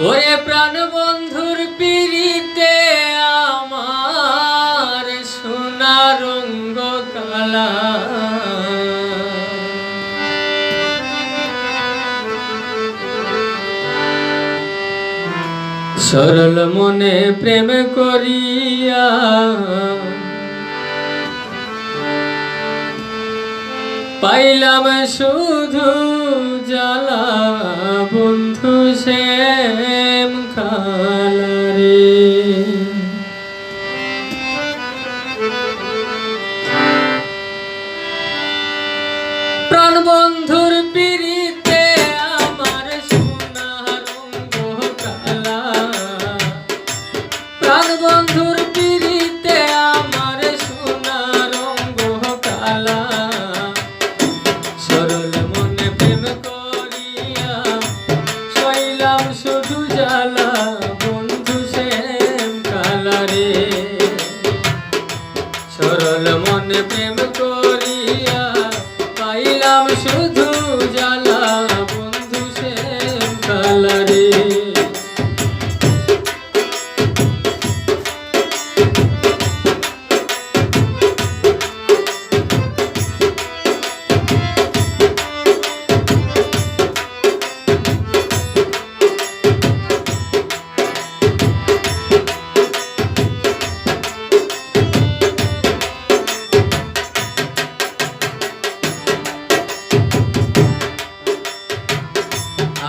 ওরে প্রাণ বন্ধুর পিরিতে আমার সোনা রঙ্গ কালা, সরল মনে প্রেম করিয়া পাইলাম শুধু জ্বালা বন্ধু শ্যাম কালারে। প্রাণ বন্ধুর পিরিতে আমার সোনা রঙ্গ কালা, প্রাণ বন্ধুর পিরিতে আমার সোনা রঙ্গ কালা, সরল মনে প্রেম করিয়া শৈলাম শুধু জ্বালা বন্ধু শ্যাম কালারে। সরল মনে প্রেম করিয়া পাইলাম শুধু জ্বালা বন্ধু শ্যাম কালারে।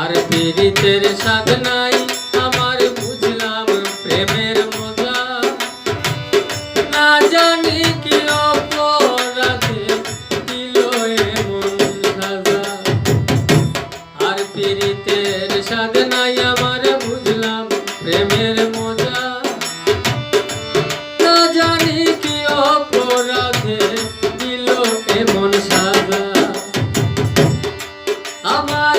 আর পীড়িতের স্বাদ নাই আমার, বুঝলাম প্রেমের মজা, না জানি কি অপরাধে দিল এমন সাজা। আর পীড়িতের স্বাদ নাই আমার, বুঝলাম প্রেমের মজা, না জানি কি অপরাধে দিল এমন সাজা। আমার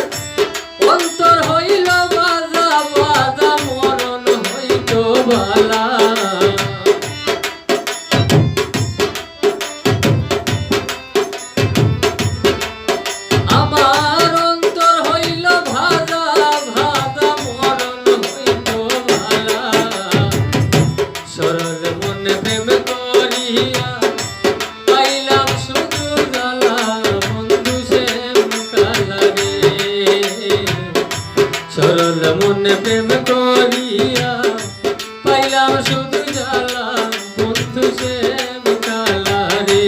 অন্তর হইল বাজা বাজা, মরণ হইত বালা। আমার অন্তর হইল ভাজা ভাজা, মরণ হইত বালা। সরল মনে প্রেম করিয়া পাইলাম শুধু জ্বালা বন্ধু শ্যাম কালারে। সরল মনে প্রেম করিয়া পাইলাম শুধু জ্বালা বন্ধু শ্যাম কালারে।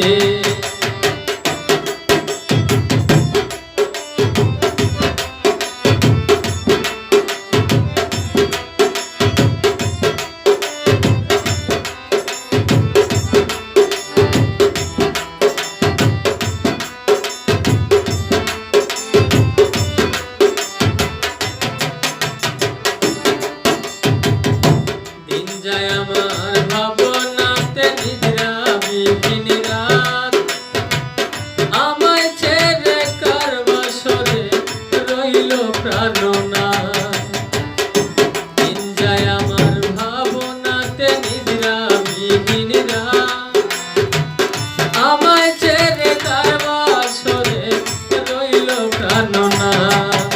দিন যায় আমার ভাবনাতে নিদ্রা বিহীন রাত, আমায় ছেড়ে কার বাসরে রইল প্রাণনাথ। দিন যায় আমার ভাবনাতে নিদ্রা বিহীন রাত, আমায় ছেড়ে কার বাসরে রইল প্রাণনাথ।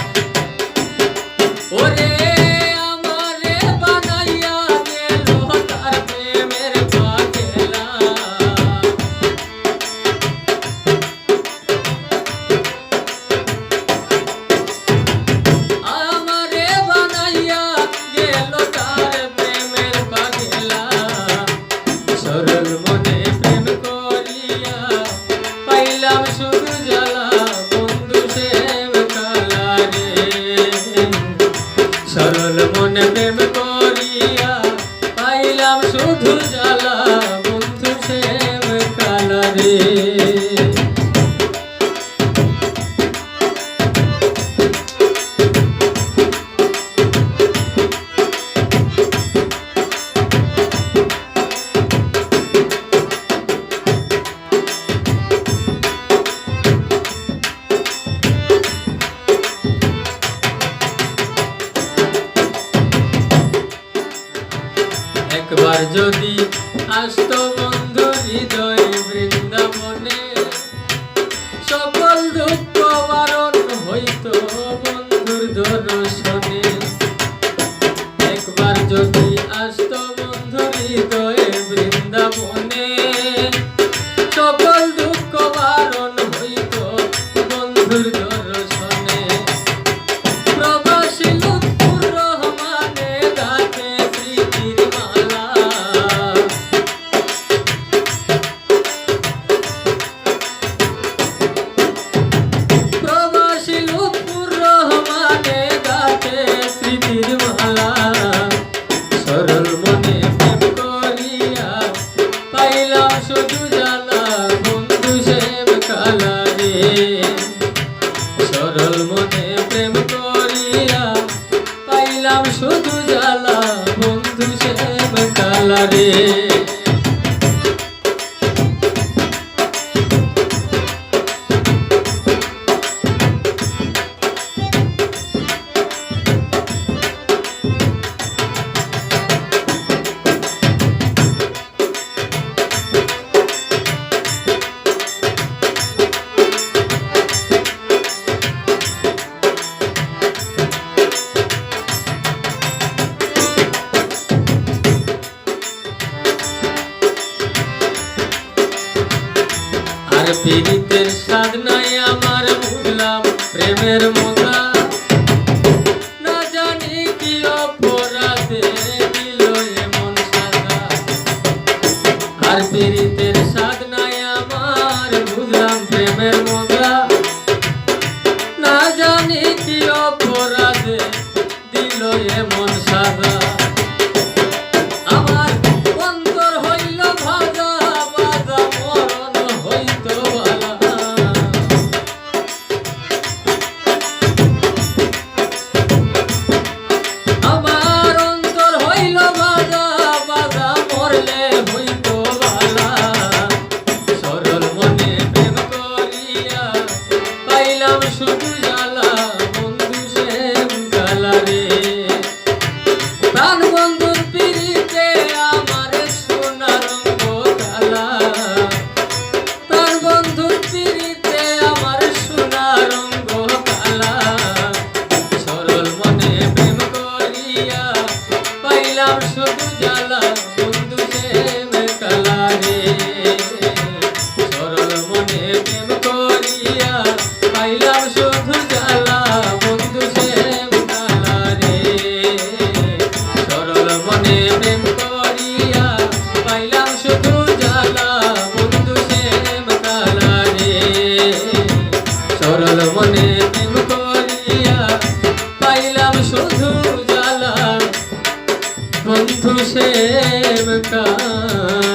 ওরে সরল মনে প্রেম করিয়া পাইলাম শুধু জ্বালা বন্ধু শ্যাম কালারে। সরল মনে প্রেম করিয়া পাইলাম শুধু জ্বালা বন্ধু শ্যাম কালারে। একবার যদি আসতো বন্ধু হৃদয় বৃন্দা সকল দুঃখ বারণ হইত বন্ধুর দর্শনে। প্রবাসী লুৎফুর রহমানে গাছে স্মৃতির মালা। প্রবাসী লুৎফুর রহমানে গাছে স্মৃতির মালা। সরল মনে প্রেম করিয়া পাইলাম শুধু জ্বালা বন্ধু শ্যাম কালা রে। সরল মনে প্রেম করিয়া পাইলাম শুধু জ্বালা বন্ধু শ্যাম কালা রে। আর পীড়িতের স্বাদ নাই আমার বুঝলাম প্রেমের মজা। না জানি কি অপরাধে দিল এমন সাজা। আর পীড়িতের স্বাদ নাই আমার বুঝলাম প্রেমের মজা। না জানি কি অপরাধে দিল এমন সাজা। আমার অন্তর হইল ভাজা বাজা মরণ হইত বালা। আমার অন্তর হইল ভাজা বাজা মরলে হইত বালা। সরল মনে প্রেম করিয়া পাইলাম শুধু জ্বালা বন্ধু শ্যাম কালা রে। প্রাণ বন্ধুর পিরিতে আমার সোনা রঙ্গ কালা। প্রাণ বন্ধুর পিরিতে আমার সোনা রঙ্গ কালা। সরল মনে প্রেম করিয়া পাইলাম শুধু জ্বালা বন্ধু শ্যাম কালা রে। সরল মনে প্রেম করিয়া পাইলাম শুধু জ্বালা বন্ধু শ্যাম কালা রে। সরল মনে প্রেম করিয়া পাইলাম শুধু জ্বালা বন্ধু শ্যাম কালা রে। সরল মনে প্রেম করিয়া পাইলাম শুধু জ্বালা বন্ধু শ্যাম কালা।